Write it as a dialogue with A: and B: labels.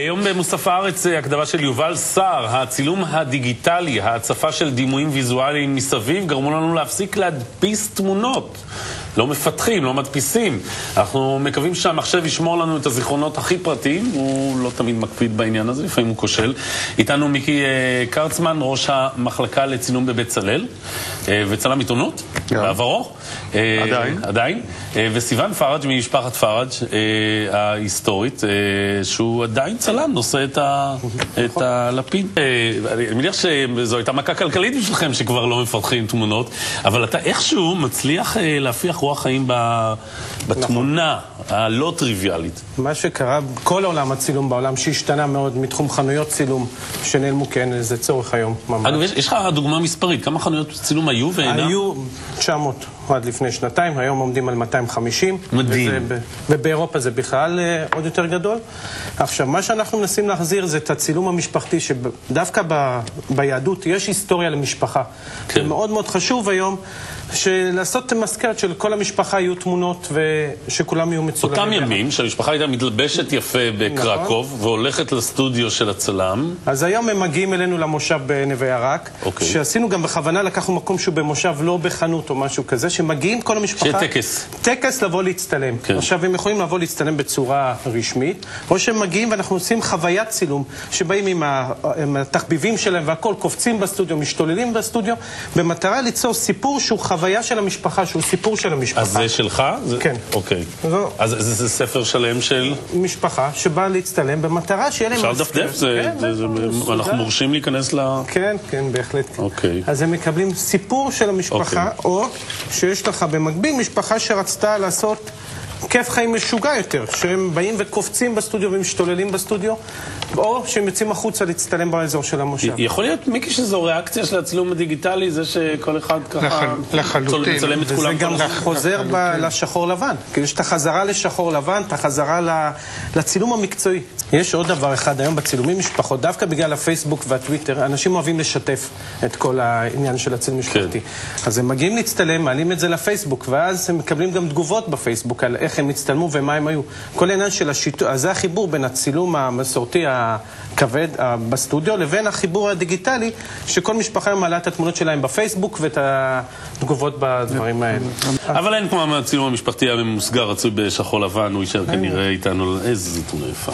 A: היום במוסף הארץ, הקדמה של יובל סער, הצילום הדיגיטלי, ההצפה של דימויים ויזואליים מסביב, גרמו לנו להפסיק להדפיס תמונות. לא מפתחים, לא מדפיסים. אנחנו מקווים שהמחשב ישמור לנו את הזיכרונות הכי פרטיים, הוא לא תמיד מקפיד בעניין הזה, לפעמים הוא כושל. איתנו מיקי קרצמן, ראש המחלקה לצילום בבית צלל, וצלם עיתונות, בעברו. עדיין. וסיוון פראג' ממשפחת פראג' ההיסטורית, שהוא עדיין צלם, נושא את הלפיד. אני מניח שזו הייתה מכה כלכלית בשבילכם שכבר לא מפתחים תמונות, אבל אתה איכשהו מצליח להפיח רוח חיים בתמונה הלא טריוויאלית.
B: מה שקרה, כל עולם הצילום בעולם שהשתנה מאוד מתחום חנויות צילום שנעלמו, כן, זה צורך היום ממש.
A: אגב, יש לך דוגמה מספרית, כמה חנויות צילום היו ואינם?
B: היו 900 עד לפני שנתיים, היום עומדים על 250.
A: מדהים.
B: ובאירופה זה בכלל עוד יותר גדול. עכשיו, מה שאנחנו מנסים להחזיר זה את הצילום המשפחתי, שדווקא ביהדות יש היסטוריה למשפחה. זה מאוד מאוד חשוב היום לעשות מזכרת של כל המשפחה יהיו תמונות ושכולם יהיו מצולמים.
A: אותם ימים שהמשפחה הייתה מתלבשת יפה בקרקוב והולכת לסטודיו של הצלם.
B: אז היום הם מגיעים אלינו למושב בנווה ירק, שעשינו גם בכוונה, לקחנו מקום שהוא במושב, לא בחנות או משהו כזה, שמגיעים כל המשפחה.
A: שיהיה טקס.
B: טקס לבוא להצטלם. עכשיו הם יכולים לבוא להצטלם בצורה רשמית, או שהם מגיעים ואנחנו עושים חוויית צילום, שבאים עם התחביבים שלהם והכל, קופצים בסטודיו, משתוללים בסטודיו, במטרה ליצור סיפור שהוא חוויה של המשפחה, שהוא סיפור של המשפחה.
A: אז זה שלך? כן. אוקיי. אז זה ספר שלם של?
B: משפחה שבאה להצטלם במטרה שיהיה להם...
A: אפשר לדפדף? אנחנו מורשים להיכנס ל...
B: כן, כן, בהחלט.
A: אוקיי.
B: אז הם מקבלים סיפור של המשפחה, או שיש לך במקביל משפחה שרצתה לעשות כיף חיים משוגע יותר, שהם באים וקופצים בסטודיו ומשתוללים בסטודיו, או שהם יוצאים החוצה להצטלם באזור של המושב.
A: יכול להיות, מיקי, שזו ריאקציה של הצילום הדיגיטלי, זה שכל אחד ככה מצלם את כולם.
B: וזה גם חוזר לשחור לבן. כי יש את החזרה לשחור לבן, את החזרה לצילום המקצועי. יש עוד דבר אחד היום בצילומים משפחות, דווקא בגלל הפייסבוק והטוויטר, אנשים אוהבים לשתף את כל העניין של הצילום משפחתי. אז הם מגיעים להצטלם, מעלים את זה לפייסבוק, ואז הם מקבלים גם תגובות בפייסבוק על איך הם הצטלמו ומה הם היו. כל העניין של השיתוף, אז זה החיבור בין הצילום המסורתי הכבד בסטודיו לבין החיבור הדיגיטלי, שכל משפחה מעלה את התמונות שלהם בפייסבוק ואת התגובות בדברים האלה.
A: אבל אין כמו הצילום המשפחתי הממוסגר, רצוי בשחור לבן, הוא יישאר כנראה איתנו. איזה תמונה יפה.